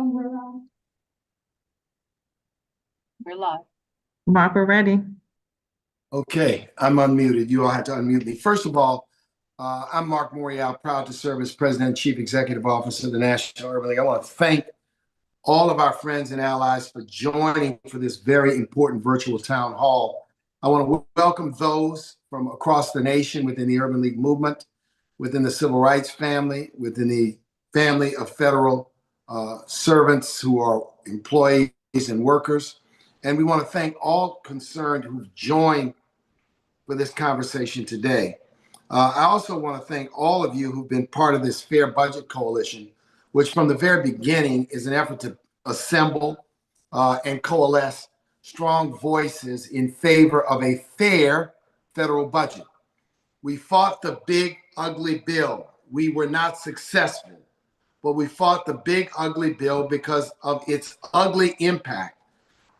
We're live. Mark, we're ready. Okay, I'm unmuted. You all had to unmute me. First of all, I'm Mark Morial, proud to serve as President and Chief Executive Officer of the National Urban League. I want to thank all of our friends and allies for joining for this very important virtual town hall. I want to welcome those from across the nation within the Urban League movement, within the civil rights family, within the family of federal servants who are employees and workers. And we want to thank all concerned who've joined for this conversation today. I also want to thank all of you who've been part of this Fair Budget Coalition, which from the very beginning is an effort to assemble and coalesce strong voices in favor of a fair federal budget. We fought the big, ugly bill. We were not successful, but we fought the big, ugly bill because of its ugly impact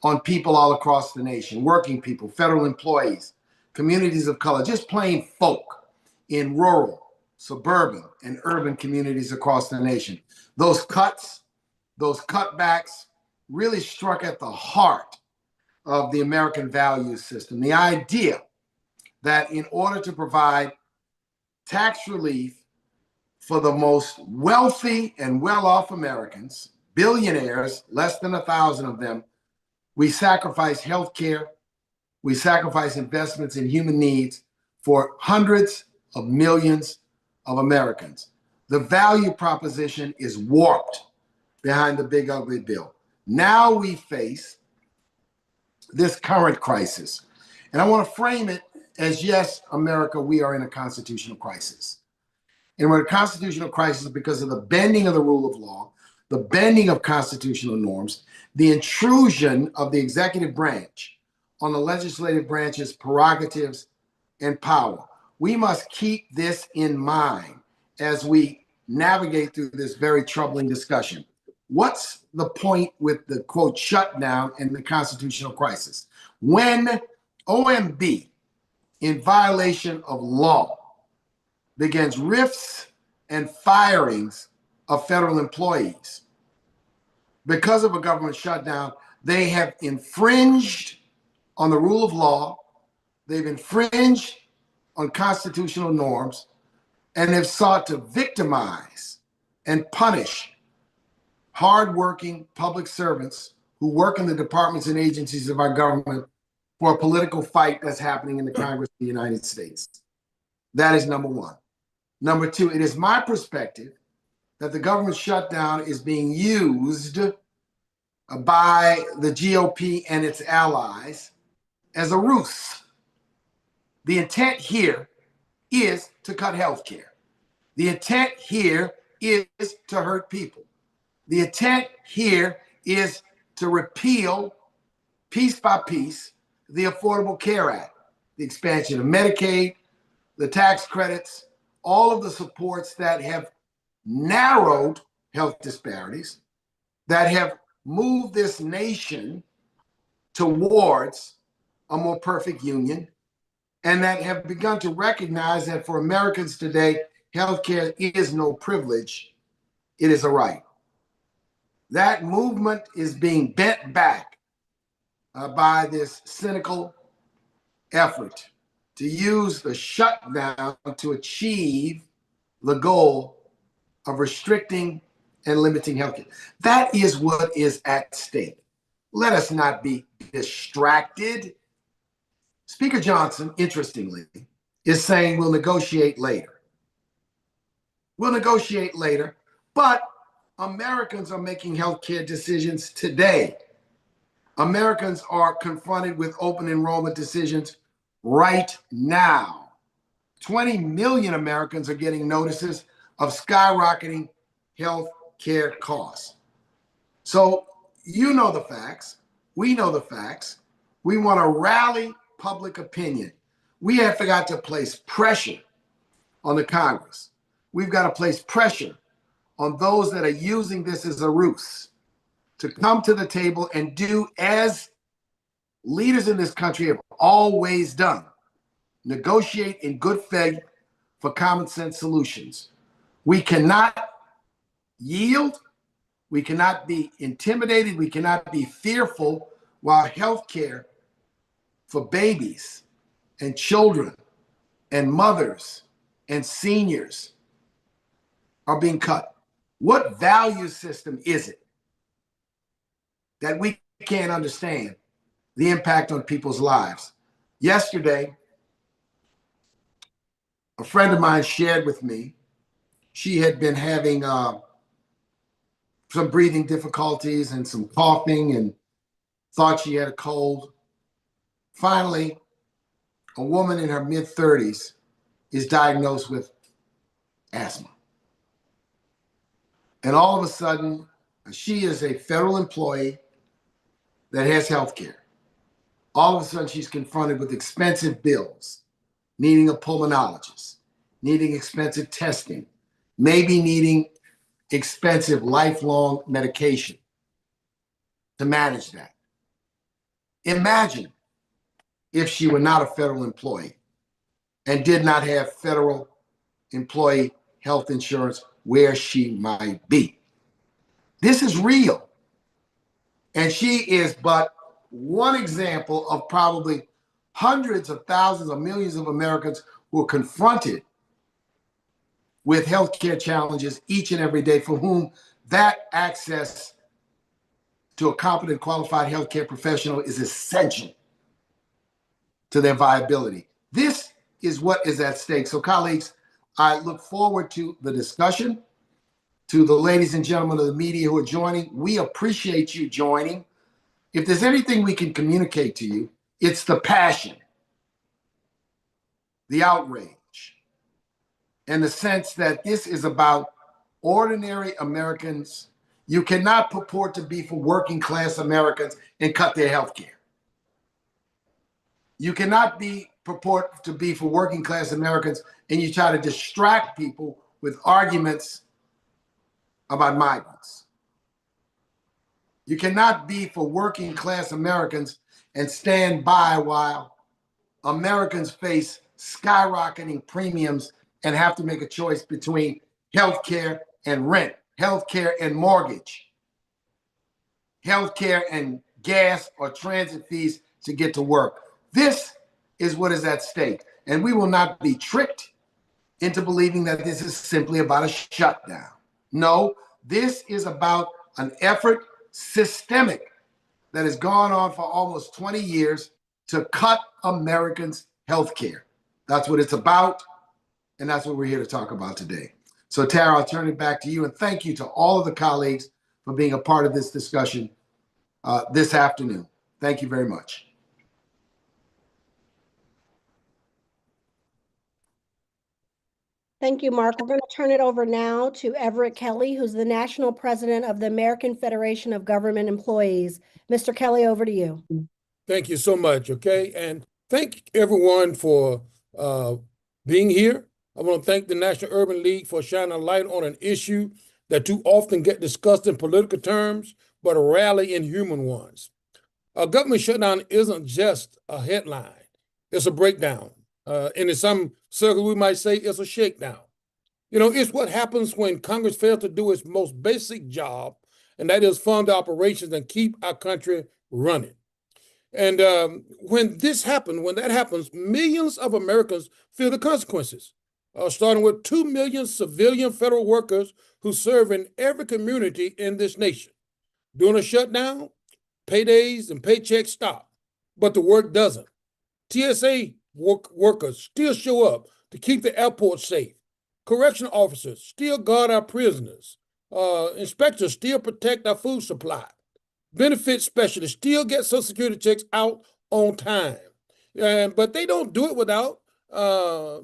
on people all across the nation, working people, federal employees, communities of color, just plain folk in rural, suburban, and urban communities across the nation. Those cuts, those cutbacks really struck at the heart of the American value system. The idea that in order to provide tax relief for the most wealthy and well-off Americans, billionaires, less than 1,000 of them, we sacrifice healthcare, we sacrifice investments in human needs for hundreds of millions of Americans. The value proposition is warped behind the big ugly bill. Now we face this current crisis. And I want to frame it as, yes, America, we are in a constitutional crisis. And we're in a constitutional crisis because of the bending of the rule of law, the bending of constitutional norms, the intrusion of the executive branch on the legislative branch's prerogatives and power. We must keep this in mind as we navigate through this very troubling discussion. What's the point with the, quote, shutdown and the constitutional crisis? When OMB, in violation of law, begins rifts and firings of federal employees because of a government shutdown, they have infringed on the rule of law, they've infringed on constitutional norms, and have sought to victimize and punish hardworking public servants who work in the departments and agencies of our government for a political fight that's happening in the Congress of the United States. That is number one. Number two, it is my perspective that the government shutdown is being used by the GOP and its allies as a ruse. The intent here is to cut health care. The intent here is to hurt people. The intent here is to repeal, piece by piece, the Affordable Care Act, the expansion of Medicaid, the tax credits, all of the supports that have narrowed health disparities, that have moved this nation towards a more perfect union, and that have begun to recognize that for Americans today, healthcare is no privilege, it is a right. That movement is being bent back by this cynical effort to use the shutdown to achieve the goal of restricting and limiting healthcare. That is what is at stake. Let us not be distracted. Speaker Johnson, interestingly, is saying we'll negotiate later. We'll negotiate later, but Americans are making healthcare decisions today. Americans are confronted with open enrollment decisions right now. 20 million Americans are getting notices of skyrocketing health care costs. So you know the facts. We know the facts. We want to rally public opinion. We have got to place pressure on the Congress. We've got to place pressure on those that are using this as a ruse to come to the table and do as leaders in this country have always done: negotiate in good faith for common sense solutions. We cannot yield. We cannot be intimidated. We cannot be fearful while healthcare for babies and children and mothers and seniors are being cut. What value system is it that we can't understand the impact on people's lives? Yesterday, a friend of mine shared with me, she had been having some breathing difficulties and some coughing and thought she had a cold. Finally, a woman in her mid-30s is diagnosed with asthma. And all of a sudden, she is a federal employee that has health care. All of a sudden, she's confronted with expensive bills, needing a pulmonologist, needing expensive testing, maybe needing expensive lifelong medication to manage that. Imagine if she were not a federal employee and did not have federal employee health insurance, where she might be. This is real. And she is but one example of probably hundreds of thousands of millions of Americans who are confronted with healthcare challenges each and every day, for whom that access to a competent, qualified healthcare professional is essential to their viability. This is what is at stake. So, colleagues, I look forward to the discussion. To the ladies and gentlemen of the media who are joining, we appreciate you joining. If there's anything we can communicate to you, it's the passion, the outrage, and the sense that this is about ordinary Americans. You cannot purport to be for working class Americans and cut their health care. You cannot purport to be for working class Americans and you try to distract people with arguments about migrants. You cannot be for working class Americans and stand by while Americans face skyrocketing premiums and have to make a choice between healthcare and rent, healthcare and mortgage, healthcare and gas or transit fees to get to work. This is what is at stake. And we will not be tricked into believing that this is simply about a shutdown. No, this is about an effort, systemic, that has gone on for almost 20 years to cut Americans' health care. That's what it's about, and that's what we're here to talk about today. So, Tara, I'll turn it back to you, and thank you to all of the colleagues for being a part of this discussion this afternoon. Thank you very much. Thank you, Mark. We're going to turn it over now to Everett Kelly, who's the National President of the American Federation of Government Employees. Mr. Kelly, over to you. Thank you so much, okay? And thank everyone for being here. I want to thank the National Urban League for shining a light on an issue that too often get discussed in political terms, but rarely in human ones. A government shutdown isn't just a headline. It's a breakdown. And in some circles, we might say it's a shakedown. You know, it's what happens when Congress fails to do its most basic job, and that is fund operations and keep our country running. And when that happens, millions of Americans feel the consequences, starting with 2 million civilian federal workers who serve in every community in this nation. During a shutdown, paydays and paychecks stop, but the work doesn't. TSA workers still show up to keep the airport safe. Correctional officers still guard our prisoners. Inspectors still protect our food supply. Benefit specialists still get Social Security checks out on time. But they don't do it without a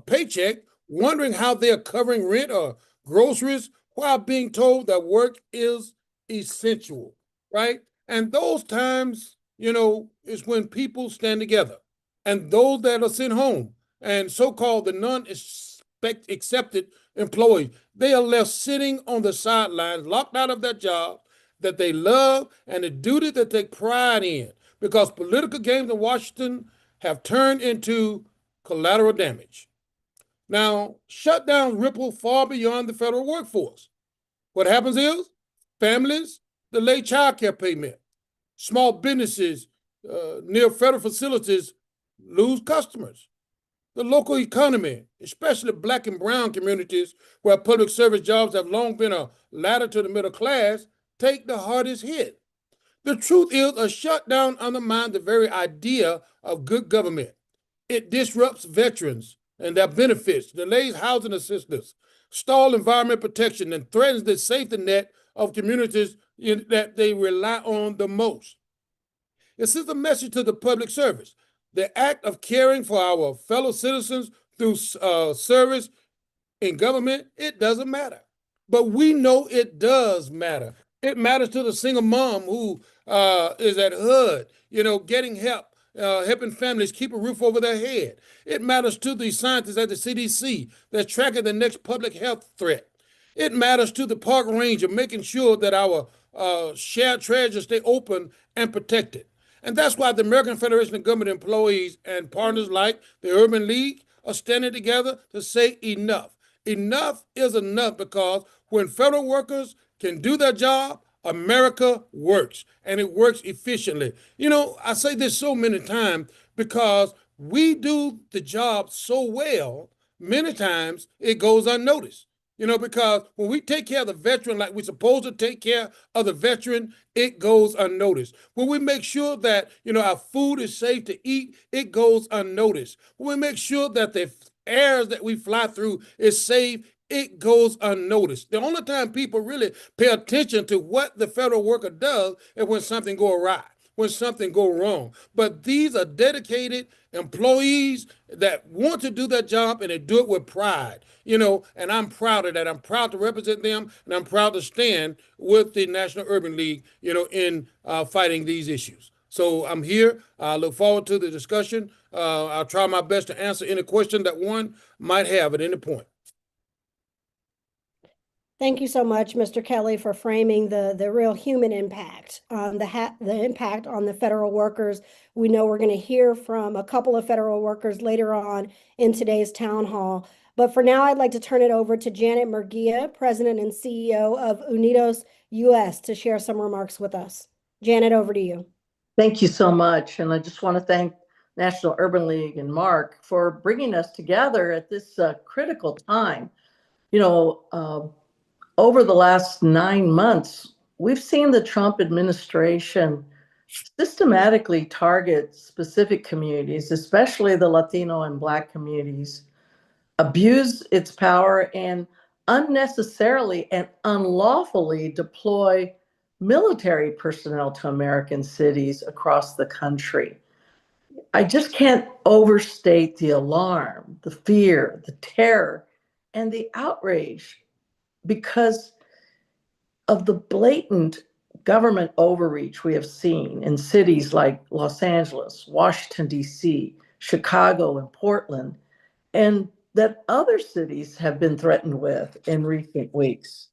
paycheck, wondering how they're covering rent or groceries while being told that work is essential, right? And those times, you know, is when people stand together. And those that are sent home and so-called the non-accepted employees, they are left sitting on the sidelines, locked out of their job that they love and a duty that they take pride in, because political games in Washington have turned into collateral damage. Now, shutdowns ripple far beyond the federal workforce. What happens is Families delay child care payment. Small businesses near federal facilities lose customers. The local economy, especially Black and brown communities where public service jobs have long been a ladder to the middle class, take the hardest hit. The truth is, a shutdown undermines the very idea of good government. It disrupts veterans and their benefits, delays housing assistance, stalls environment protection, and threatens the safety net of communities that they rely on the most. It sends a message to the public service. The act of caring for our fellow citizens through service in government, it doesn't matter. But we know it does matter. It matters to the single mom who is at HUD, getting help, helping families keep a roof over their head. It matters to the scientists at the CDC that's tracking the next public health threat. It matters to the park ranger making sure that our shared treasures stay open and protected. And that's why the American Federation of Government Employees and partners like the Urban League are standing together to say enough. Enough is enough, because when federal workers can do their job, America works, and it works efficiently. I say this so many times because we do the job so well, many times it goes unnoticed. Because when we take care of the veteran like we're supposed to take care of the veteran, it goes unnoticed. When we make sure that, our food is safe to eat, it goes unnoticed. When we make sure that the airs that we fly through is safe, it goes unnoticed. The only time people really pay attention to what the federal worker does is when something go awry, when something go wrong. But these are dedicated employees that want to do their job, and they do it with pride, and I'm proud of that. I'm proud to represent them, and I'm proud to stand with the National Urban League, in fighting these issues. So I'm here. I look forward to the discussion. I'll try my best to answer any question that one might have at any point. Thank you so much, Mr. Kelly, for framing the real human impact, the impact on the federal workers. We know we're going to hear from a couple of federal workers later on in today's town hall. But for now, I'd like to turn it over to Janet Murguia, President and CEO of Unidos US, to share some remarks with us. Janet, over to you. Thank you so much. And I just want to thank National Urban League and Mark for bringing us together at this critical time. Over the last 9 months, we've seen the Trump administration systematically target specific communities, especially the Latino and Black communities, abuse its power, and unnecessarily and unlawfully deploy military personnel to American cities across the country. I just can't overstate the alarm, the fear, the terror, and the outrage because of the blatant government overreach we have seen in cities like Los Angeles, Washington, D.C., Chicago, and Portland, and that other cities have been threatened with in recent weeks.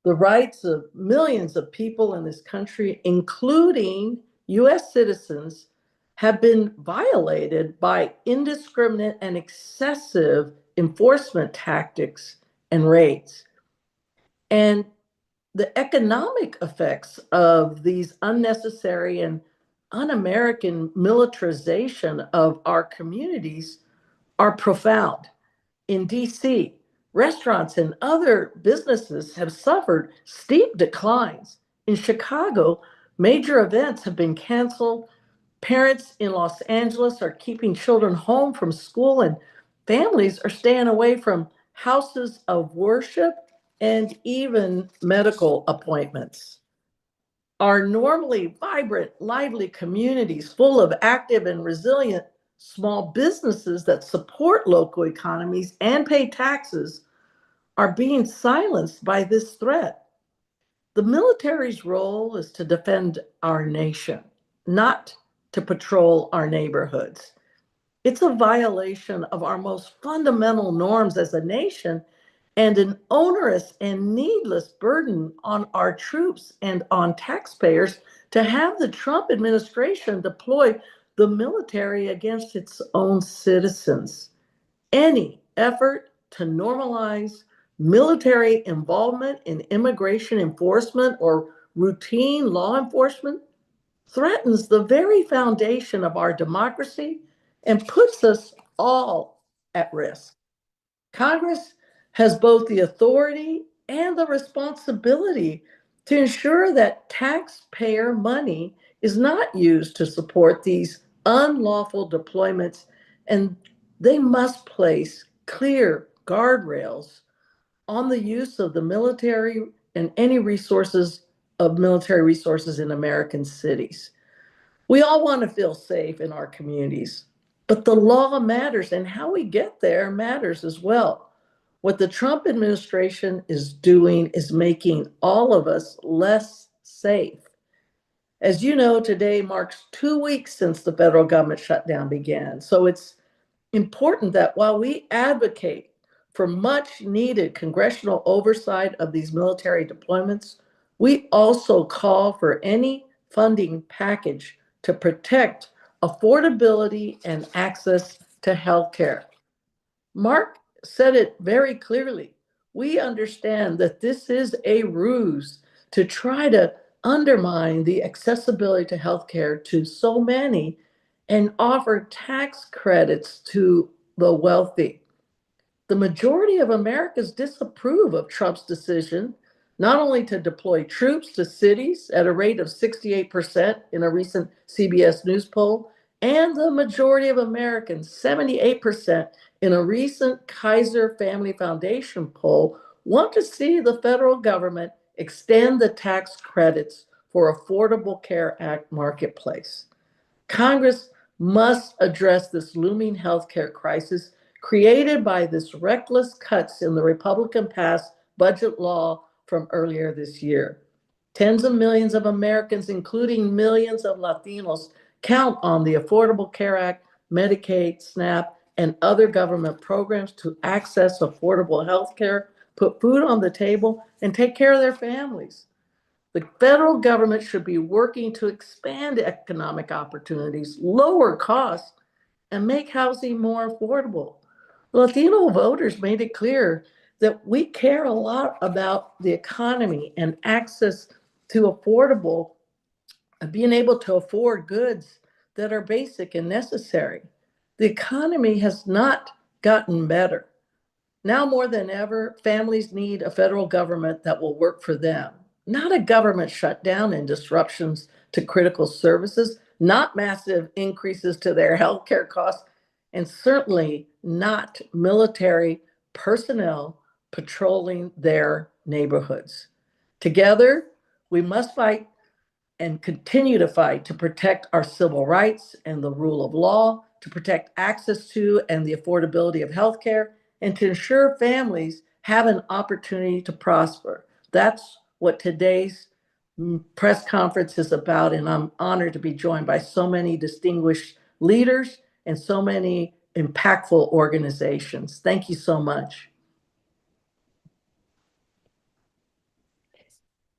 The rights of millions of people in this country, including U.S. citizens, have been violated by indiscriminate and excessive enforcement tactics and raids. And the economic effects of these unnecessary and un-American militarization of our communities are profound. In DC, restaurants and other businesses have suffered steep declines. In Chicago, major events have been canceled. Parents in Los Angeles are keeping children home from school, and families are staying away from houses of worship and even medical appointments. Our normally vibrant, lively communities full of active and resilient small businesses that support local economies and pay taxes are being silenced by this threat. The military's role is to defend our nation, not to patrol our neighborhoods. It's a violation of our most fundamental norms as a nation and an onerous and needless burden on our troops and on taxpayers to have the Trump administration deploy the military against its own citizens. Any effort to normalize military involvement in immigration enforcement or routine law enforcement threatens the very foundation of our democracy and puts us all at risk. Congress has both the authority and the responsibility to ensure that taxpayer money is not used to support these unlawful deployments, and they must place clear guardrails on the use of the military and any resources of military resources in American cities. We all want to feel safe in our communities, but the law matters and how we get there matters as well. What the Trump administration is doing is making all of us less safe. As you know, today marks 2 weeks since the federal government shutdown began. So it's important that while we advocate for much needed congressional oversight of these military deployments, we also call for any funding package to protect affordability and access to health care. Mark said it very clearly. We understand that this is a ruse to try to undermine the accessibility to healthcare to so many and offer tax credits to the wealthy. The majority of Americans disapprove of Trump's decision not only to deploy troops to cities at a rate of 68% in a recent CBS News poll, and the majority of Americans, 78%, in a recent Kaiser Family Foundation poll, want to see the federal government extend the tax credits for Affordable Care Act marketplace. Congress must address this looming healthcare crisis created by this reckless cuts in the Republican-passed budget law from earlier this year. Tens of millions of Americans, including millions of Latinos, count on the Affordable Care Act, Medicaid, SNAP, and other government programs to access affordable health care, put food on the table, and take care of their families. The federal government should be working to expand economic opportunities, lower costs, and make housing more affordable. Latino voters made it clear that we care a lot about the economy and access to affordable, being able to afford goods that are basic and necessary. The economy has not gotten better. Now more than ever, families need a federal government that will work for them, not a government shutdown and disruptions to critical services, not massive increases to their healthcare costs, and certainly not military personnel patrolling their neighborhoods. Together, we must fight and continue to fight to protect our civil rights and the rule of law, to protect access to and the affordability of healthcare, and to ensure families have an opportunity to prosper. That's what today's press conference is about, and I'm honored to be joined by so many distinguished leaders and so many impactful organizations. Thank you so much.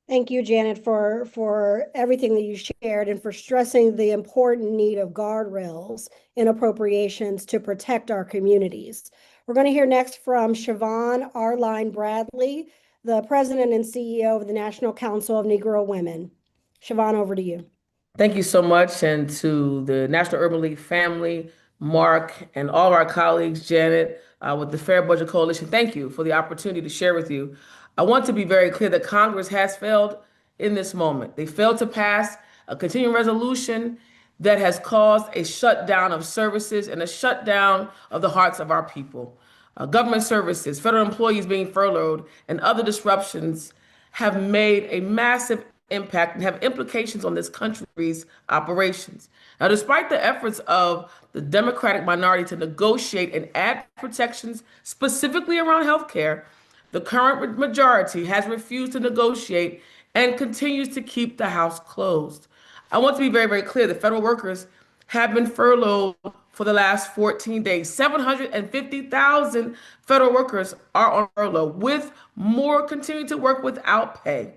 Thank you, Janet, for everything that you shared and for stressing the important need of guardrails in appropriations to protect our communities. We're going to hear next from Siobhan Arline Bradley, the President and CEO of the National Council of Negro Women. Siobhan, over to you. Thank you so much, and to the National Urban League family, Mark, and all of our colleagues, Janet, with the Fair Budget Coalition. Thank you for the opportunity to share with you. I want to be very clear that Congress has failed in this moment. They failed to pass a continuing resolution that has caused a shutdown of services and a shutdown of the hearts of our people. Government services, federal employees being furloughed, and other disruptions have made a massive impact and have implications on this country's operations. Now, despite the efforts of the Democratic minority to negotiate and add protections specifically around healthcare, the current majority has refused to negotiate and continues to keep the House closed. I want to be very, very clear. The federal workers have been furloughed for the last 14 days. 750,000 federal workers are on furlough, with more continuing to work without pay.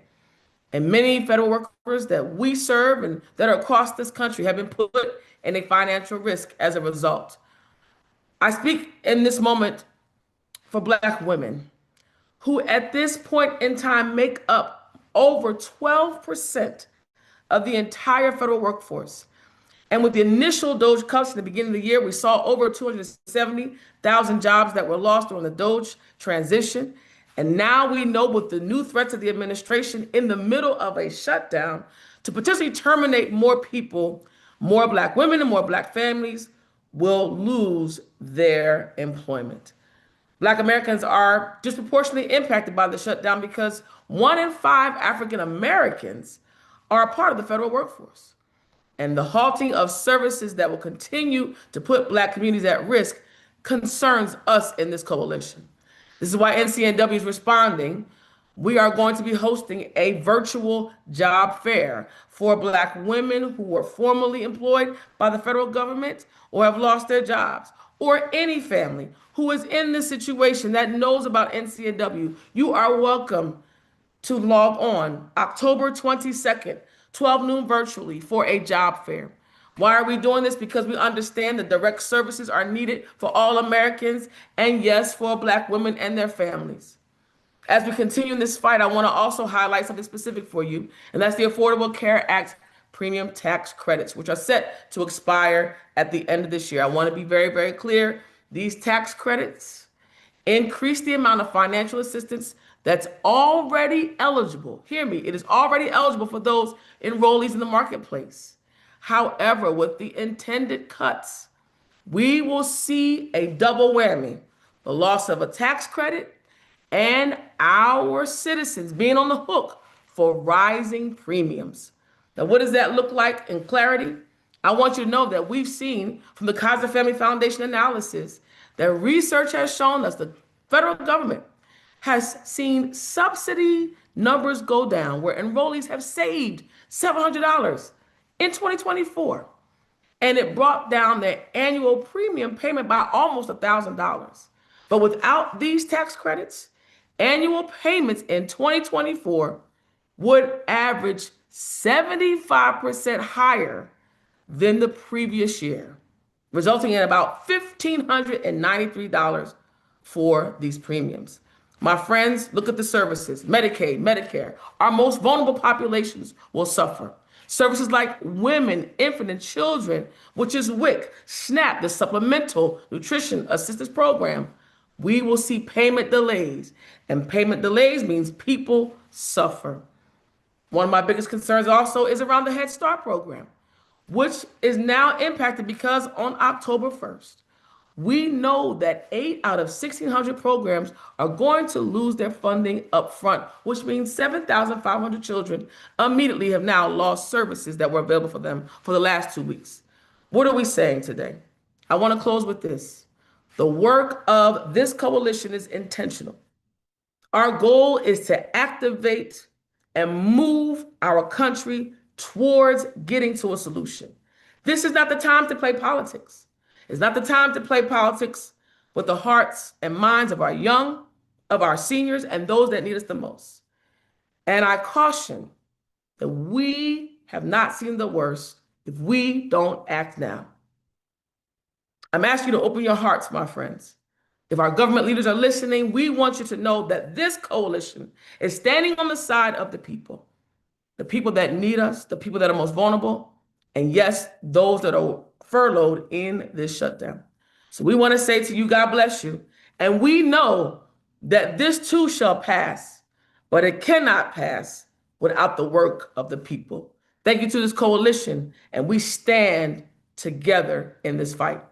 And many federal workers that we serve and that are across this country have been put in a financial risk as a result. I speak in this moment for Black women who at this point in time make up over 12% of the entire federal workforce. And with the initial DOGE cuts in the beginning of the year, we saw over 270,000 jobs that were lost during the DOGE transition. And now we know with the new threats of the administration in the middle of a shutdown to potentially terminate more people, more Black women and more Black families will lose their employment. Black Americans are disproportionately impacted by the shutdown because 1 in 5 African Americans are a part of the federal workforce. And the halting of services that will continue to put Black communities at risk concerns us in this coalition. This is why NCNW is responding. We are going to be hosting a virtual job fair for Black women who were formerly employed by the federal government or have lost their jobs, or any family who is in this situation that knows about NCNW. You are welcome to log on October 22nd, 12 noon virtually for a job fair. Why are we doing this? Because we understand that direct services are needed for all Americans and yes, for Black women and their families. As we continue in this fight, I want to also highlight something specific for you, and that's the Affordable Care Act premium tax credits, which are set to expire at the end of this year. I want to be very, very clear. These tax credits increase the amount of financial assistance that's already eligible. Hear me, it is already eligible for those enrollees in the marketplace. However, with the intended cuts, we will see a double whammy: the loss of a tax credit and our citizens being on the hook for rising premiums. Now, what does that look like in clarity? I want you to know that we've seen from the Kaiser Family Foundation analysis that research has shown us the federal government has seen subsidy numbers go down, where enrollees have saved $700 in 2024. And it brought down their annual premium payment by almost $1,000. But without these tax credits, annual payments in 2024 would average 75% higher than the previous year, resulting in about $1,593 for these premiums. My friends, look at the services: Medicaid, Medicare. Our most vulnerable populations will suffer. Services like women, infant, and children, which is WIC, SNAP, the Supplemental Nutrition Assistance Program, we will see payment delays. And payment delays means people suffer. One of my biggest concerns also is around the Head Start program, which is now impacted because on October 1st, we know that 8 out of 1,600 programs are going to lose their funding up front, which means 7,500 children immediately have now lost services that were available for them for the last 2 weeks. What are we saying today? I want to close with this. The work of this coalition is intentional. Our goal is to activate and move our country towards getting to a solution. This is not the time to play politics. It's not the time to play politics with the hearts and minds of our young, of our seniors, and those that need us the most. And I caution that we have not seen the worst if we don't act now. I'm asking you to open your hearts, my friends. If our government leaders are listening, we want you to know that this coalition is standing on the side of the people that need us, the people that are most vulnerable, and yes, those that are furloughed in this shutdown. So we want to say to you, God bless you. And we know that this too shall pass, but it cannot pass without the work of the people. Thank you to this coalition, and we stand together in this fight.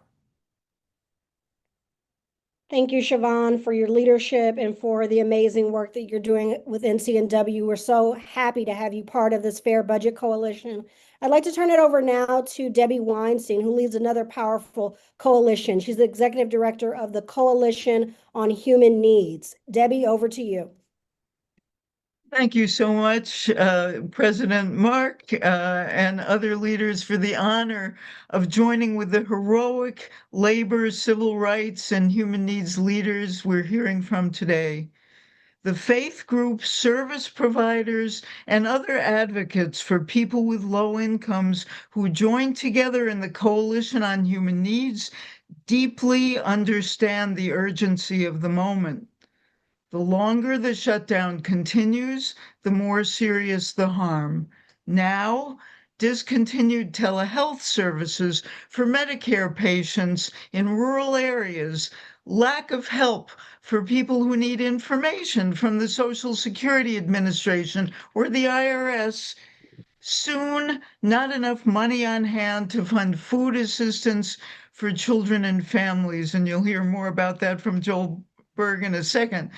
Thank you, Siobhan, for your leadership and for the amazing work that you're doing with NCNW. We're so happy to have you part of this Fair Budget Coalition. I'd like to turn it over now to Debbie Weinstein, who leads another powerful coalition. She's the executive director of the Coalition on Human Needs. Debbie, over to you. Thank you so much, President Mark, and other leaders, for the honor of joining with the heroic labor, civil rights, and human needs leaders we're hearing from today. The faith groups, service providers, and other advocates for people with low incomes who join together in the Coalition on Human Needs deeply understand the urgency of the moment. The longer the shutdown continues, the more serious the harm. Now, discontinued telehealth services for Medicare patients in rural areas, lack of help for people who need information from the Social Security Administration or the IRS. Soon, not enough money on hand to fund food assistance for children and families. And you'll hear more about that from Joel Berg in a second.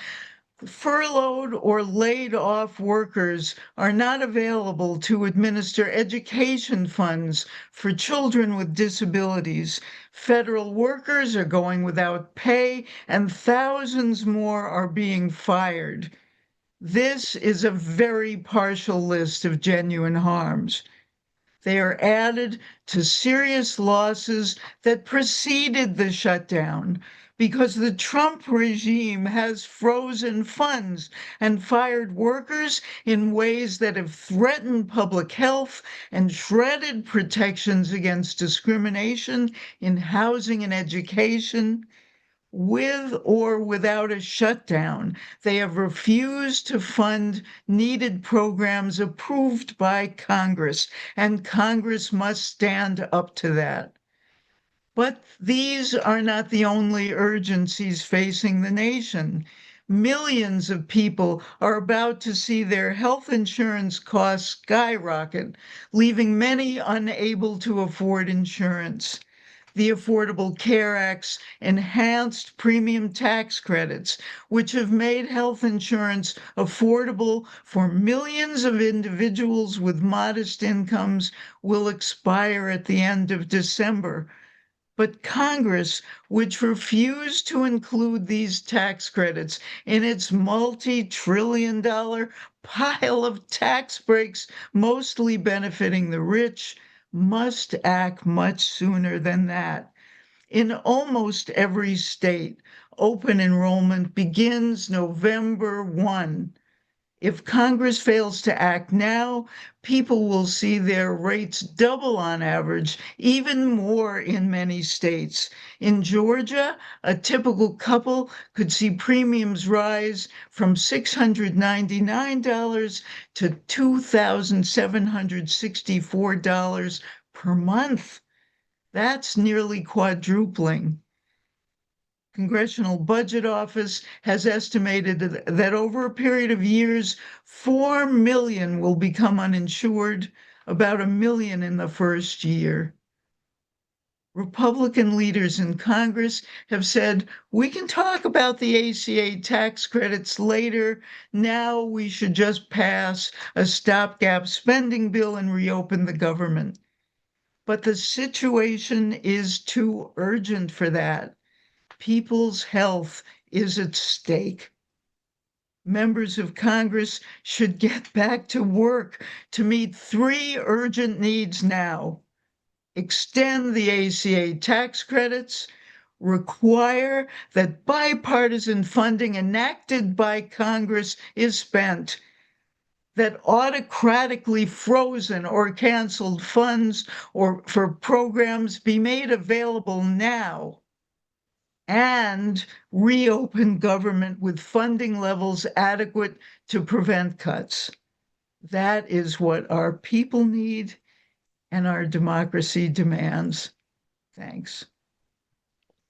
Furloughed or laid off workers are not available to administer education funds for children with disabilities. Federal workers are going without pay, and thousands more are being fired. This is a very partial list of genuine harms. They are added to serious losses that preceded the shutdown because the Trump regime has frozen funds and fired workers in ways that have threatened public health and shredded protections against discrimination in housing and education. With or without a shutdown, they have refused to fund needed programs approved by Congress, and Congress must stand up to that. But these are not the only urgencies facing the nation. Millions of people are about to see their health insurance costs skyrocket, leaving many unable to afford insurance. The Affordable Care Act's enhanced premium tax credits, which have made health insurance affordable for millions of individuals with modest incomes, will expire at the end of December. But Congress, which refused to include these tax credits in its multi-trillion-dollar pile of tax breaks, mostly benefiting the rich, must act much sooner than that. In almost every state, open enrollment begins November 1. If Congress fails to act now, people will see their rates double on average, even more in many states. In Georgia, a typical couple could see premiums rise from $699 to $2,764 per month. That's nearly quadrupling. Congressional Budget Office has estimated that over a period of years, 4 million will become uninsured, about 1 million in the first year. Republican leaders in Congress have said, we can talk about the ACA tax credits later. Now we should just pass a stopgap spending bill and reopen the government. But the situation is too urgent for that. People's health is at stake. Members of Congress should get back to work to meet 3 urgent needs now. Extend the ACA tax credits, require that bipartisan funding enacted by Congress is spent, that autocratically frozen or canceled funds or for programs be made available now, and reopen government with funding levels adequate to prevent cuts. That is what our people need and our democracy demands. Thanks.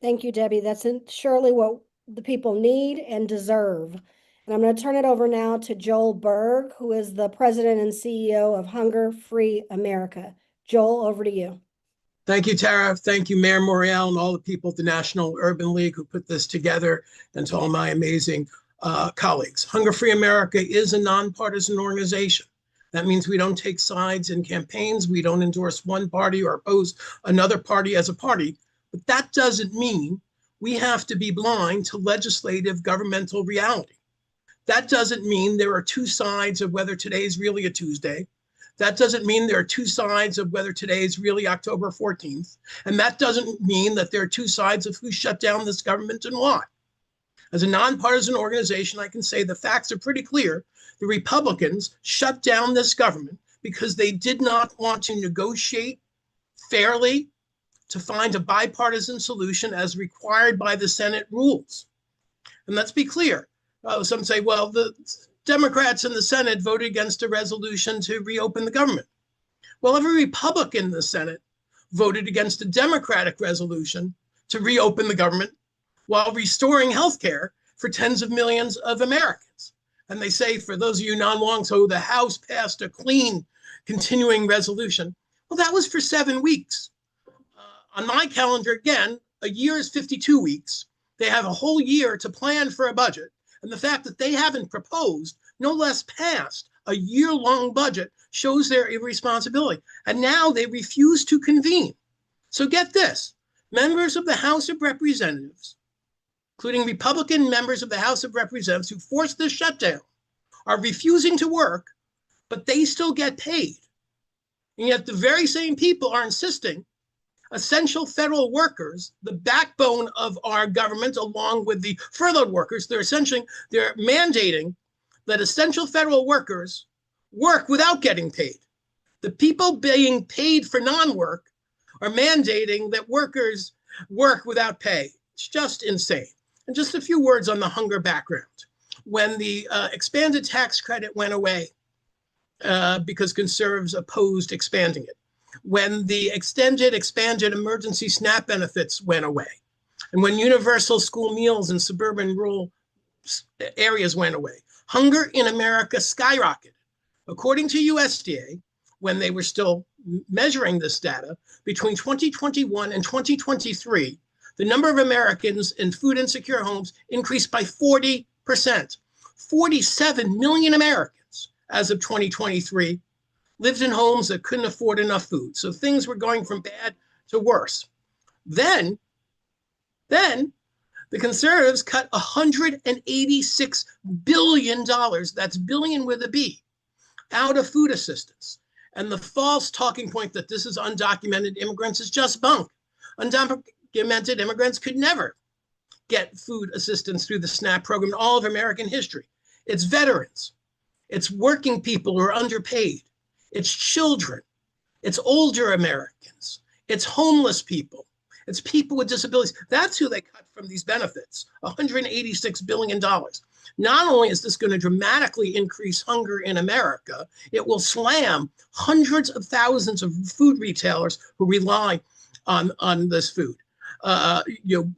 Thank you, Debbie. That's surely what the people need and deserve. And I'm going to turn it over now to Joel Berg, who is the president and CEO of Hunger Free America. Joel, over to you. Thank you, Tara. Thank you, Mayor Morial, and all the people at the National Urban League who put this together, and to all my amazing colleagues. Hunger Free America is a nonpartisan organization. That means we don't take sides in campaigns. We don't endorse one party or oppose another party as a party. But that doesn't mean we have to be blind to legislative governmental reality. That doesn't mean there are 2 sides of whether today is really a Tuesday. That doesn't mean there are 2 sides of whether today is really October 14th. And that doesn't mean that there are 2 sides of who shut down this government and why. As a nonpartisan organization, I can say the facts are pretty clear. The Republicans shut down this government because they did not want to negotiate fairly to find a bipartisan solution as required by the Senate rules. And let's be clear, Some say, well, the Democrats in the Senate voted against a resolution to reopen the government. Well, every Republican in the Senate voted against a Democratic resolution to reopen the government while restoring health care for tens of millions of Americans. And they say, for those of you non-long, so the House passed a clean continuing resolution. Well, that was for 7 weeks. On my calendar, again, a year is 52 weeks. They have a whole year to plan for a budget. And the fact that they haven't proposed, no less passed, a year-long budget shows their irresponsibility. And now they refuse to convene. So get this, members of the House of Representatives, including Republican members of the House of Representatives who forced this shutdown, are refusing to work, but they still get paid. And yet the very same people are insisting essential federal workers, the backbone of our government, along with the furloughed workers, they're mandating that essential federal workers work without getting paid. The people being paid for non-work are mandating that workers work without pay. It's just insane. And just a few words on the hunger background. When the expanded tax credit went away, because conservatives opposed expanding it, when the expanded emergency SNAP benefits went away, and when universal school meals in suburban rural areas went away, hunger in America skyrocketed. According to USDA, when they were still measuring this data, between 2021 and 2023, the number of Americans in food insecure homes increased by 40%. 47 million Americans, as of 2023, lived in homes that couldn't afford enough food. So things were going from bad to worse. Then the conservatives cut $186 billion, that's billion with a B, out of food assistance. And the false talking point that this is undocumented immigrants is just bunk. Undocumented immigrants could never get food assistance through the SNAP program in all of American history. It's veterans. It's working people who are underpaid. It's children. It's older Americans. It's homeless people. It's people with disabilities. That's who they cut from these benefits, $186 billion. Not only is this going to dramatically increase hunger in America, it will slam hundreds of thousands of food retailers who rely on this food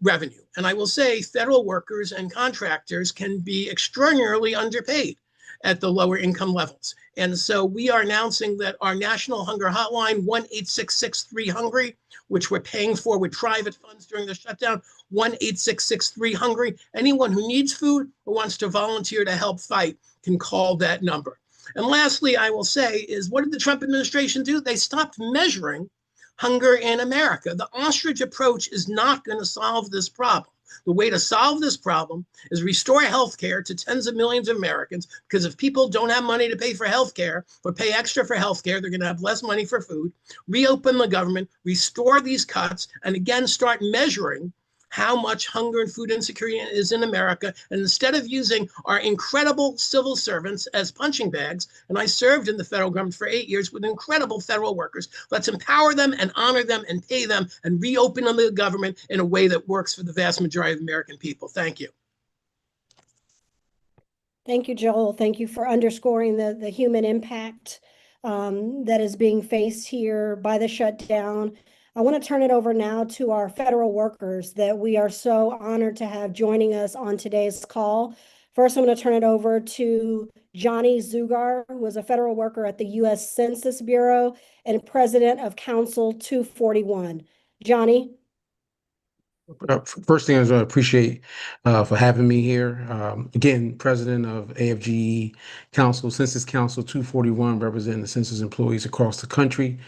revenue. And I will say federal workers and contractors can be extraordinarily underpaid at the lower income levels. And so we are announcing that our national hunger hotline, 1-866-3-HUNGRY, which we're paying for with private funds during the shutdown, 1-866-3-HUNGRY. Anyone who needs food or wants to volunteer to help fight can call that number. And lastly, I will say is, what did the Trump administration do? They stopped measuring hunger in America. The ostrich approach is not going to solve this problem. The way to solve this problem is restore health care to tens of millions of Americans, because if people don't have money to pay for health care or pay extra for health care, they're going to have less money for food. Reopen the government, restore these cuts, and again, start measuring how much hunger and food insecurity is in America. And instead of using our incredible civil servants as punching bags, and I served in the federal government for 8 years with incredible federal workers, let's empower them and honor them and pay them and reopen the government in a way that works for the vast majority of American people. Thank you. Thank you, Joel. Thank you for underscoring the human impact that is being faced here by the shutdown. I want to turn it over now to our federal workers that we are so honored to have joining us on today's call. First, I'm going to turn it over to Johnny Zugar, who is a federal worker at the U.S. Census Bureau and president of Council 241. Johnny? First thing is I appreciate for having me here. Again, president of AFGE Council, Census Council 241, representing the census employees across the country.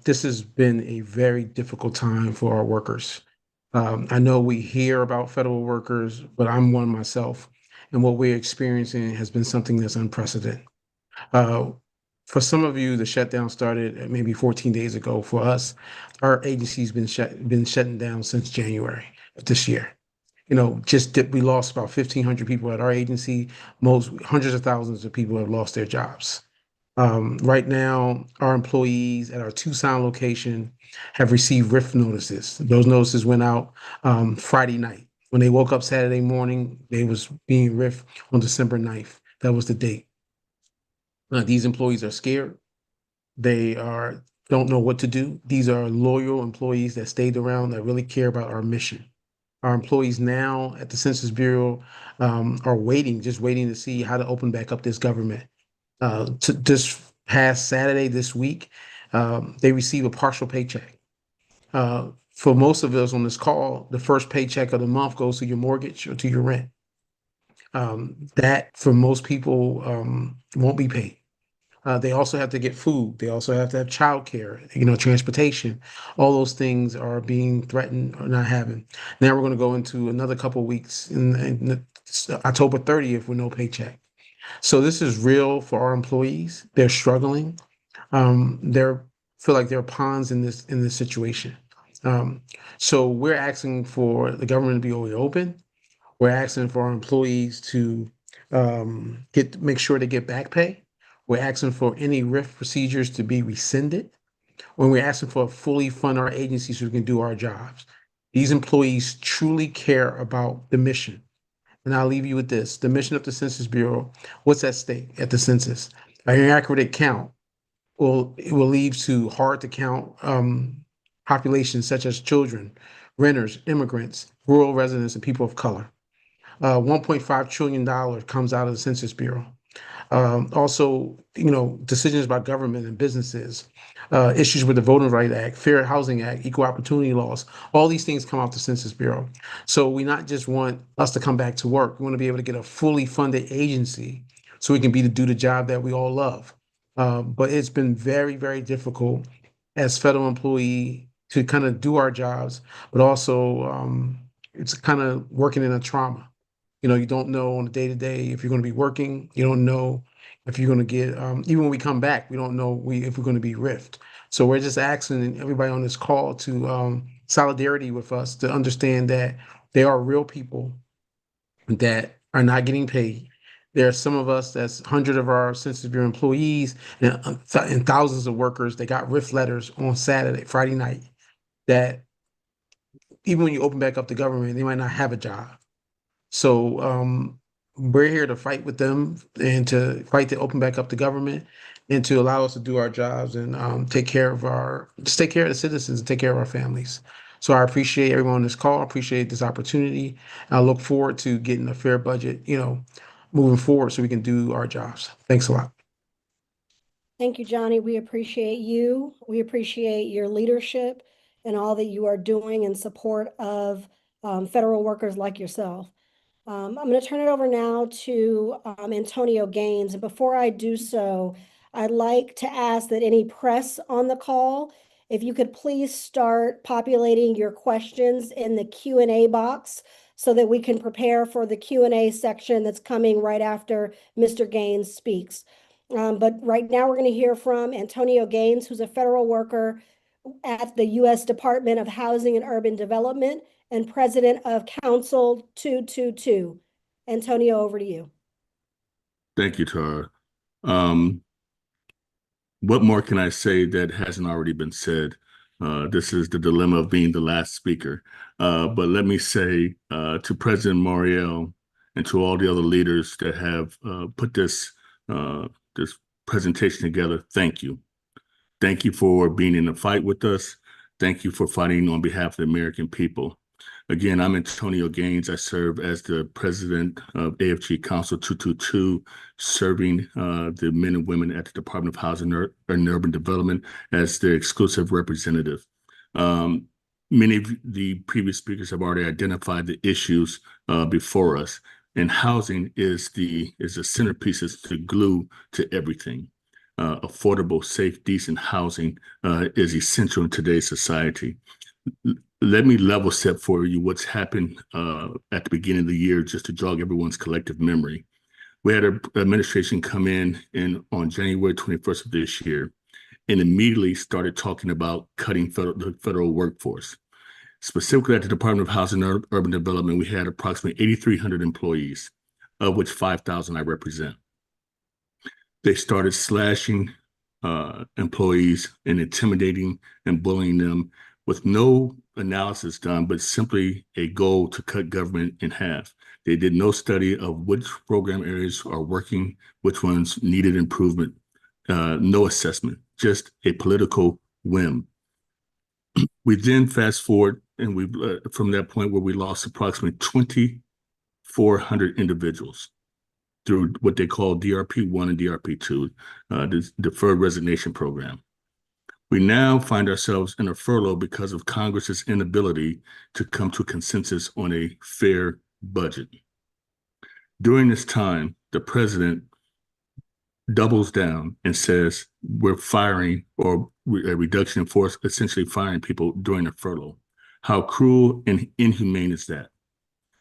This has been a very difficult time for our workers. I know we hear about federal workers, but I'm one myself. And what we're experiencing has been something that's unprecedented. For some of you, the shutdown started maybe 14 days ago. For us, our agency's been shutting down since January of this year. You know, we lost about 1,500 people at our agency. Hundreds of thousands of people have lost their jobs. Right now, our employees at our Tucson location have received RIF notices. Those notices went out Friday night. When they woke up Saturday morning, they was being riffed on December 9th. That was the date. These employees are scared. They don't know what to do. These are loyal employees that stayed around that really care about our mission. Our employees now at the Census Bureau are just waiting to see how to open back up this government. To this past Saturday, this week, they receive a partial paycheck. For most of us on this call, the first paycheck of the month goes to your mortgage or to your rent. That for most people won't be paid. They also have to get food. They also have to have childcare, transportation. All those things are being threatened or not having. Now we're going to go into another couple of weeks in October 30th with no paycheck. So this is real for our employees. They're struggling. They're feel like they're pawns in this situation. So we're asking for the government to be open. We're asking for our employees to make sure they get back pay. We're asking for any RIF procedures to be rescinded. When we're asking for fully fund our agencies so we can do our jobs. These employees truly care about the mission. And I'll leave you with this. The mission of the Census Bureau, what's at stake at the census? An inaccurate count will lead to hard to count populations such as children, renters, immigrants, rural residents, and people of color. $1.5 trillion comes out of the Census Bureau. Also, decisions by government and businesses, issues with the Voting Rights Act, Fair Housing Act, Equal Opportunity Laws, all these things come off the Census Bureau. So we not just want us to come back to work, we want to be able to get a fully funded agency so we can do the job that we all love. But it's been very, very difficult as federal employee to kind of do our jobs, but also it's kind of working in a trauma. You don't know on a day-to-day if you're going to be working. You don't know if you're going to get, even when we come back, we don't know if we're going to be riffed. So we're just asking everybody on this call to solidarity with us to understand that there are real people that are not getting paid. There are some of us, that's hundreds of our Census Bureau employees and thousands of workers that got riff letters on Friday night, that even when you open back up the government, they might not have a job. So we're here to fight with them and to fight to open back up the government and to allow us to do our jobs and take care of the citizens and take care of our families. So I appreciate everyone on this call. I appreciate this opportunity. I look forward to getting a fair budget, moving forward so we can do our jobs. Thanks a lot. Thank you, Johnny. We appreciate you. We appreciate your leadership and all that you are doing in support of federal workers like yourself. I'm going to turn it over now to Antonio Gaines. And before I do so, I'd like to ask that any press on the call, if you could please start populating your questions in the Q&A box so that we can prepare for the Q&A section that's coming right after Mr. Gaines speaks. But right now we're going to hear from Antonio Gaines, who's a federal worker at the U.S. Department of Housing and Urban Development and president of Council 222. Antonio, over to you. Thank you, Tara. What more can I say that hasn't already been said? This is the dilemma of being the last speaker. But let me say to President Morial and to all the other leaders that have put this presentation together, thank you. Thank you for being in the fight with us. Thank you for fighting on behalf of the American people. Again, I'm Antonio Gaines. I serve as the president of AFG Council 222, serving the men and women at the Department of Housing and Urban Development as the exclusive representative. Many of the previous speakers have already identified the issues before us, and housing is the centerpiece, is the glue to everything. Affordable, safe, decent housing is essential in today's society. Let me level set for you what's happened at the beginning of the year, just to jog everyone's collective memory. We had an administration come in on January 21st of this year and immediately started talking about cutting the federal workforce. Specifically at the Department of Housing and Urban Development, we had approximately 8,300 employees, of which 5,000 I represent. They started slashing employees and intimidating and bullying them with no analysis done, but simply a goal to cut government in half. They did no study of which program areas are working, which ones needed improvement, no assessment, just a political whim. We then fast forward, and we from that point where we lost approximately 2,400 individuals through what they call DRP1 and DRP2, the Deferred Resignation Program. We now find ourselves in a furlough because of Congress's inability to come to a consensus on a fair budget. During this time, the president doubles down and says we're firing, or a reduction in force, essentially firing people during a furlough. How cruel and inhumane is that?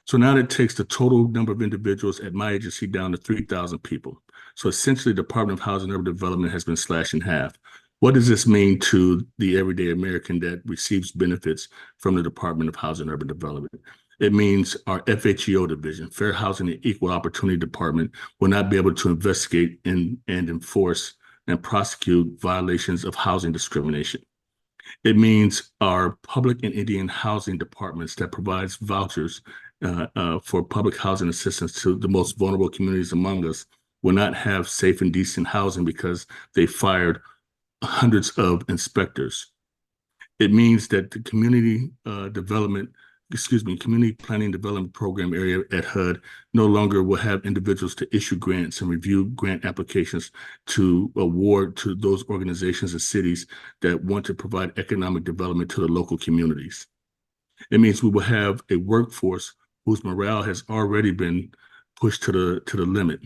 So now that takes the total number of individuals at my agency down to 3,000 people. So essentially, the Department of Housing and Urban Development has been slashed in half. What does this mean to the everyday American that receives benefits from the Department of Housing and Urban Development? It means our FHEO division, Fair Housing and Equal Opportunity Department, will not be able to investigate and enforce and prosecute violations of housing discrimination. It means our public and Indian housing departments that provides vouchers for public housing assistance to the most vulnerable communities among us will not have safe and decent housing because they fired hundreds of inspectors. It means that the community community planning development program area at HUD no longer will have individuals to issue grants and review grant applications to award to those organizations and cities that want to provide economic development to the local communities. It means we will have a workforce whose morale has already been pushed to the limit,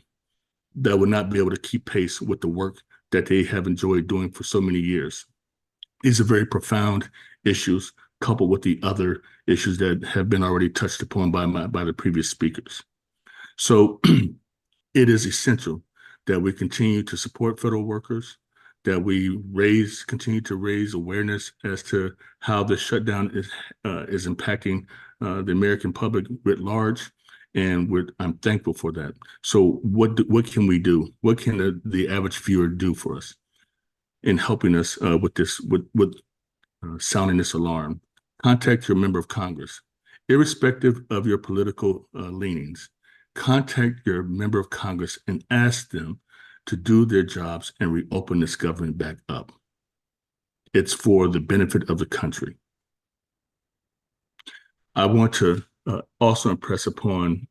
that will not be able to keep pace with the work that they have enjoyed doing for so many years. These are very profound issues, coupled with the other issues that have been already touched upon by the previous speakers. So it is essential that we continue to support federal workers, that we continue to raise awareness as to how the shutdown is impacting the American public writ large, and I'm thankful for that. So what can we do? What can the average viewer do for us in helping us with this, with sounding this alarm? Contact your member of Congress, irrespective of your political leanings. Contact your member of Congress and ask them to do their jobs and reopen this government back up. It's for the benefit of the country. I want to also impress upon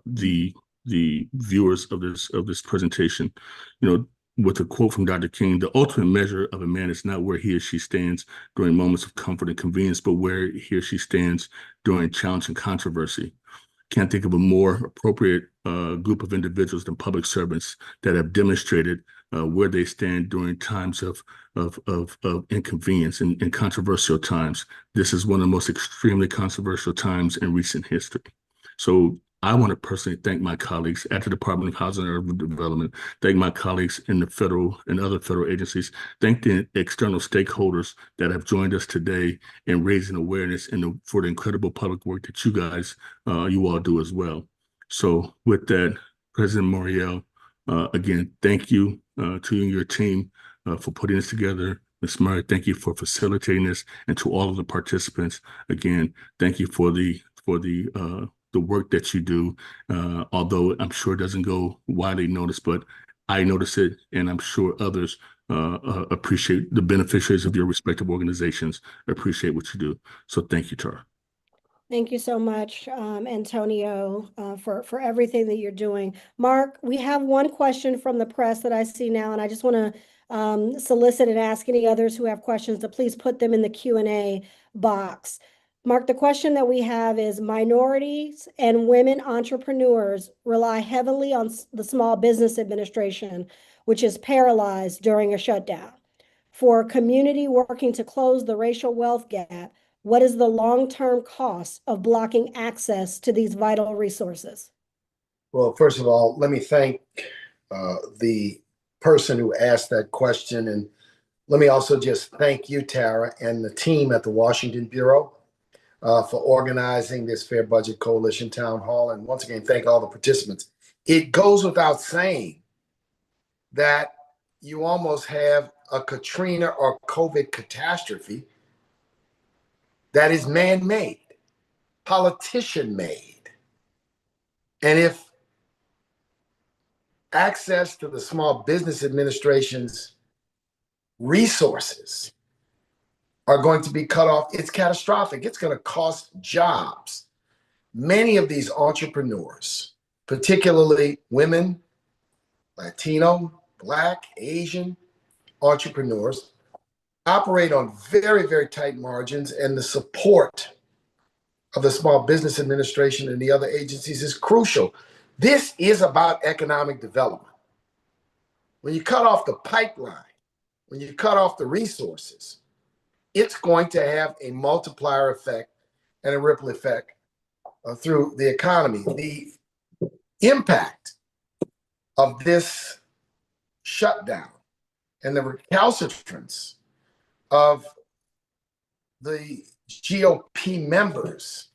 the viewers of this presentation, with a quote from Dr. King: "The ultimate measure of a man is not where he or she stands during moments of comfort and convenience, but where he or she stands during challenge and controversy." Can't think of a more appropriate group of individuals than public servants that have demonstrated where they stand during times of inconvenience and controversial times. This is one of the most extremely controversial times in recent history. So I want to personally thank my colleagues at the Department of Housing and Urban Development, thank my colleagues in the federal and other federal agencies, thank the external stakeholders that have joined us today in raising awareness and for the incredible public work that you guys, you all do as well. So with that, President Morial, again, thank you to you and your team for putting this together. Ms. Murray, thank you for facilitating this, and to all of the participants, again, thank you for the work that you do, although I'm sure it doesn't go widely noticed, but I notice it, and I'm sure others appreciate, the beneficiaries of your respective organizations appreciate what you do. So thank you, Tara. Thank you so much, Antonio, for everything that you're doing. Mark, we have one question from the press that I see now, and I just want to solicit and ask any others who have questions to please put them in the Q&A box. Mark, the question that we have is: minorities and women entrepreneurs rely heavily on the Small Business Administration, which is paralyzed during a shutdown. For a community working to close the racial wealth gap, what is the long-term cost of blocking access to these vital resources? Well, first of all, let me thank the person who asked that question. And let me also just thank you, Tara, and the team at the Washington Bureau for organizing this Fair Budget Coalition Town Hall. And once again, thank all the participants. It goes without saying that you almost have a Katrina or COVID catastrophe that is man-made, politician-made. And if access to the Small Business Administration's resources are going to be cut off, it's catastrophic. It's going to cost jobs. Many of these entrepreneurs, particularly women, Latino, Black, Asian entrepreneurs, operate on very, very tight margins, and the support of the Small Business Administration and the other agencies is crucial. This is about economic development. When you cut off the pipeline, when you cut off the resources, it's going to have a multiplier effect and a ripple effect through the economy. The impact of this shutdown and the recalcitrance of the GOP members,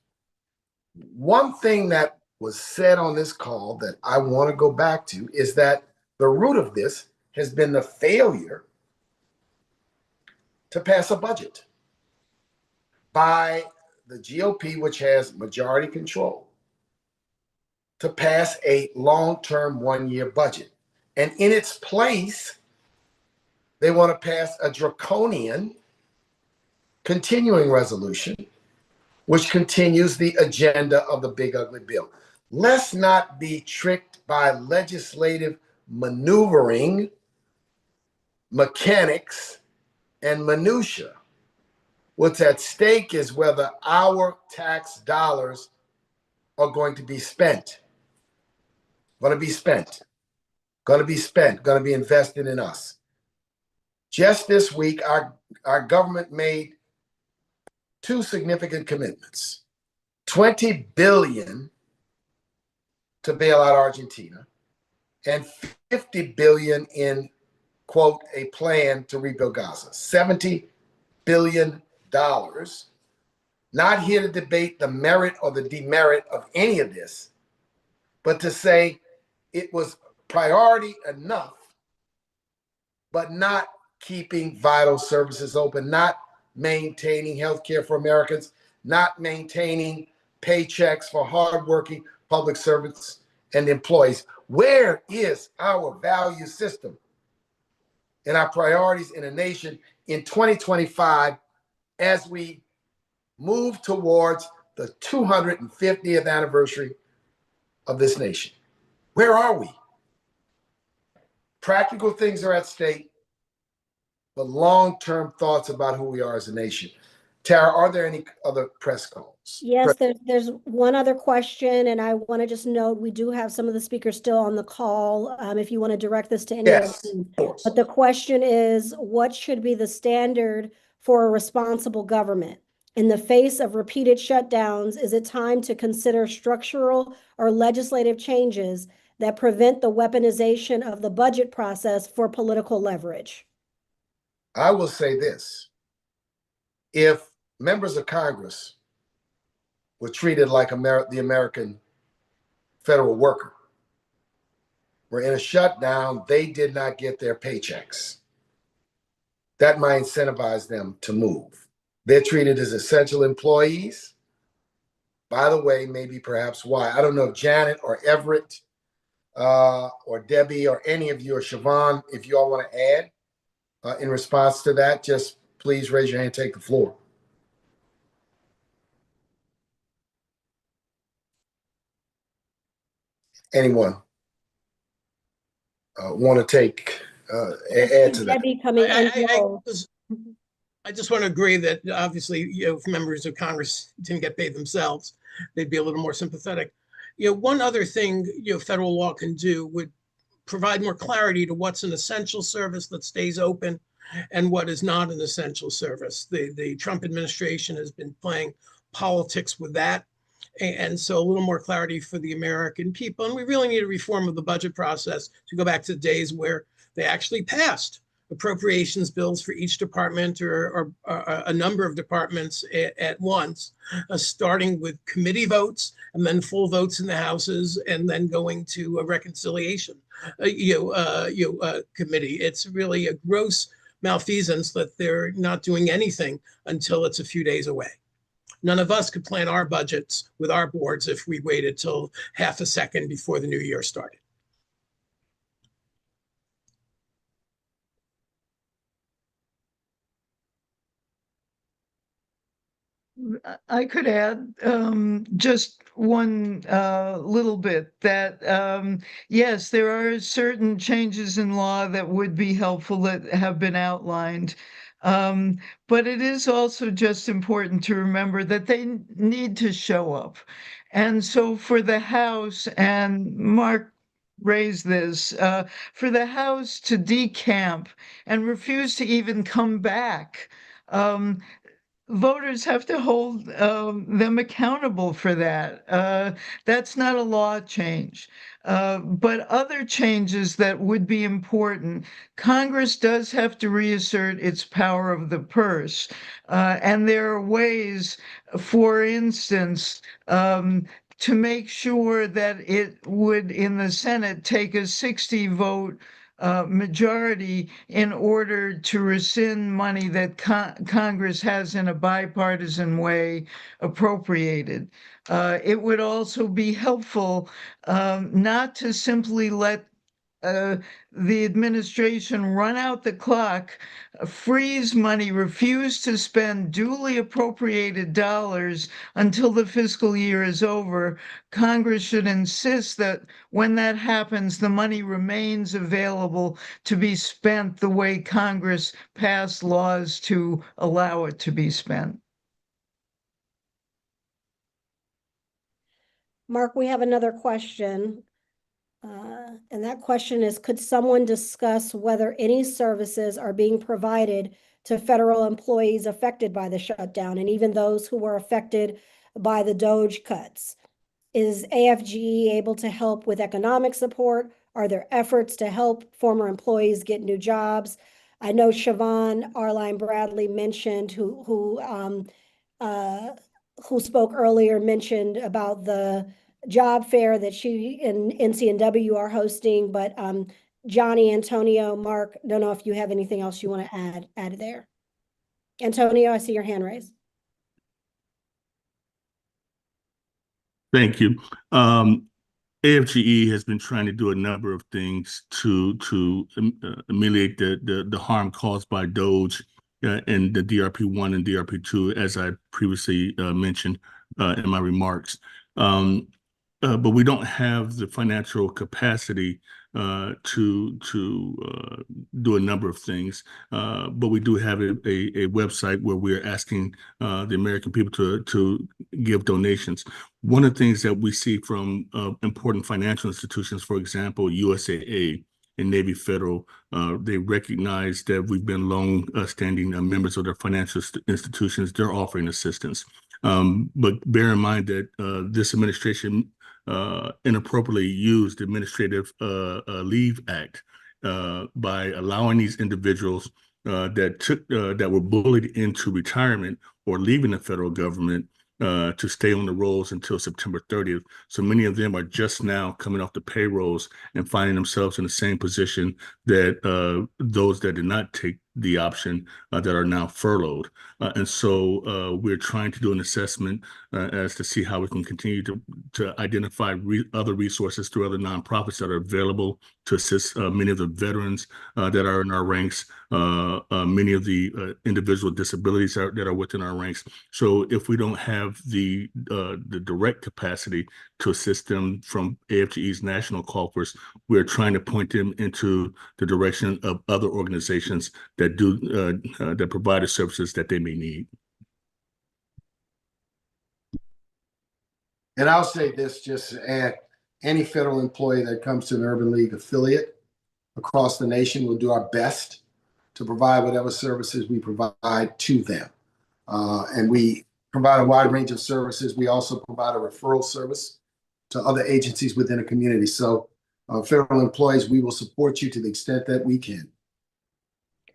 one thing that was said on this call that I want to go back to is that the root of this has been the failure to pass a budget by the GOP, which has majority control, to pass a long-term one-year budget. And in its place, they want to pass a draconian continuing resolution, which continues the agenda of the big ugly bill. Let's not be tricked by legislative maneuvering, mechanics, and minutia. What's at stake is whether our tax dollars are going to be spent, going to be invested in us. Just this week, our government made two significant commitments: $20 billion to bail out Argentina and $50 billion in, quote, a plan to rebuild Gaza. $70 billion. Not here to debate the merit or the demerit of any of this, but to say it was priority enough, but not keeping vital services open, not maintaining health care for Americans, not maintaining paychecks for hardworking public servants and employees. Where is our value system and our priorities in a nation in 2025 as we move towards the 250th anniversary of this nation? Where are we? Practical things are at stake, but long-term thoughts about who we are as a nation. Tara, are there any other press calls? Yes, there's one other question, and I want to just note we do have some of the speakers still on the call. If you want to direct this to any of Yes, them. of course. But the question is, what should be the standard for a responsible government? In the face of repeated shutdowns, is it time to consider structural or legislative changes that prevent the weaponization of the budget process for political leverage? I will say this: if members of Congress were treated like the American federal worker, were in a shutdown, they did not get their paychecks, that might incentivize them to move. They're treated as essential employees. By the way, maybe perhaps why. I don't know if Janet or Everett or Debbie or any of you or Siobhan, if you all want to add in response to that, just please raise your hand, take the floor. Anyone want to take, add to that? Debbie coming in. I just want to agree that obviously, if members of Congress didn't get paid themselves, they'd be a little more sympathetic. One other thing, federal law can do would provide more clarity to what's an essential service that stays open and what is not an essential service. The Trump administration has been playing politics with that. And so a little more clarity for the American people. And we really need a reform of the budget process to go back to the days where they actually passed appropriations bills for each department or a number of departments at once, starting with committee votes and then full votes in the houses and then going to a reconciliation committee. It's really a gross malfeasance that they're not doing anything until it's a few days away. None of us could plan our budgets with our boards if we waited till half a second before the new year started. I could add just one little bit that yes, there are certain changes in law that would be helpful that have been outlined. But it is also just important to remember that they need to show up. And so for the House, and Mark raised this, for the House to decamp and refuse to even come back, voters have to hold them accountable for that. That's not a law change. But other changes that would be important, Congress does have to reassert its power of the purse. And there are ways, for instance, to make sure that it would, in the Senate, take a 60 vote majority in order to rescind money that Congress has in a bipartisan way appropriated. It would also be helpful not to simply let the administration run out the clock, freeze money, refuse to spend duly appropriated dollars until the fiscal year is over. Congress should insist that when that happens, the money remains available to be spent the way Congress passed laws to allow it to be spent. Mark, we have another question. And that question is, could someone discuss whether any services are being provided to federal employees affected by the shutdown and even those who were affected by the DOGE cuts? Is AFGE able to help with economic support? Are there efforts to help former employees get new jobs? I know Siobhan Arline Bradley mentioned, who spoke earlier, mentioned about the job fair that she and NCNW are hosting, but Johnny, Antonio, Mark, don't know if you have anything else you want to add there. Antonio, I see your hand raised. Thank you. AFGE has been trying to do a number of things to ameliorate the harm caused by DOGE and the DRP1 and DRP2, as I previously mentioned in my remarks. But we don't have the financial capacity to do a number of things. But we do have a website where we're asking the American people to give donations. One of the things that we see from important financial institutions, for example, USAA and Navy Federal, they recognize that we've been long-standing members of their financial institutions. They're offering assistance. But bear in mind that this administration inappropriately used the Administrative Leave Act by allowing these individuals that were bullied into retirement or leaving the federal government to stay on the rolls until September 30th. So many of them are just now coming off the payrolls and finding themselves in the same position that those that did not take the option that are now furloughed. And so we're trying to do an assessment as to see how we can continue to identify other resources through other nonprofits that are available to assist many of the veterans that are in our ranks, many of the individual disabilities that are within our ranks. So if we don't have the direct capacity to assist them from AFGE's national coffers, we're trying to point them into the direction of other organizations that that provide the services that they may need. And I'll say this just to add, any federal employee that comes to an Urban League affiliate across the nation will do our best to provide whatever services we provide to them. And we provide a wide range of services. We also provide a referral service to other agencies within a community. So federal employees, we will support you to the extent that we can.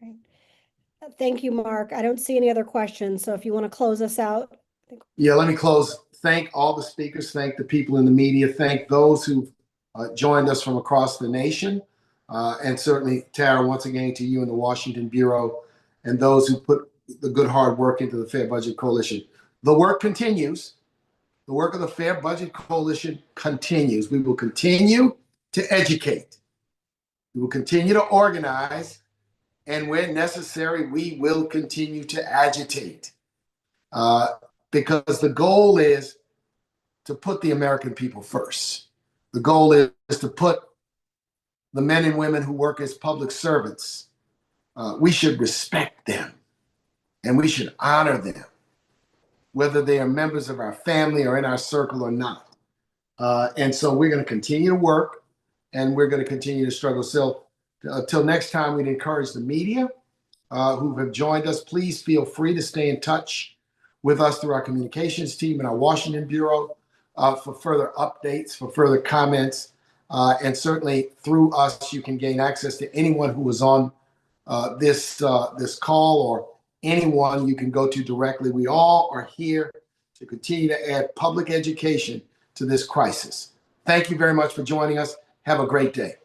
Great. Thank you, Mark. I don't see any other questions. So if you want to close us out. Yeah, let me close. Thank all the speakers. Thank the people in the media. Thank those who've joined us from across the nation. And certainly, Tara, once again, to you and the Washington Bureau and those who put the good hard work into the Fair Budget Coalition. The work continues. The work of the Fair Budget Coalition continues. We will continue to educate. We will continue to organize. And where necessary, we will continue to agitate. Because the goal is to put the American people first. The goal is to put the men and women who work as public servants. We should respect them and we should honor them, whether they are members of our family or in our circle or not. And so we're going to continue to work and we're going to continue to struggle. So until next time, we'd encourage the media who have joined us, please feel free to stay in touch with us through our communications team and our Washington Bureau for further updates, for further comments. And certainly through us, you can gain access to anyone who was on this call or anyone you can go to directly. We all are here to continue to add public education to this crisis. Thank you very much for joining us. Have a great day.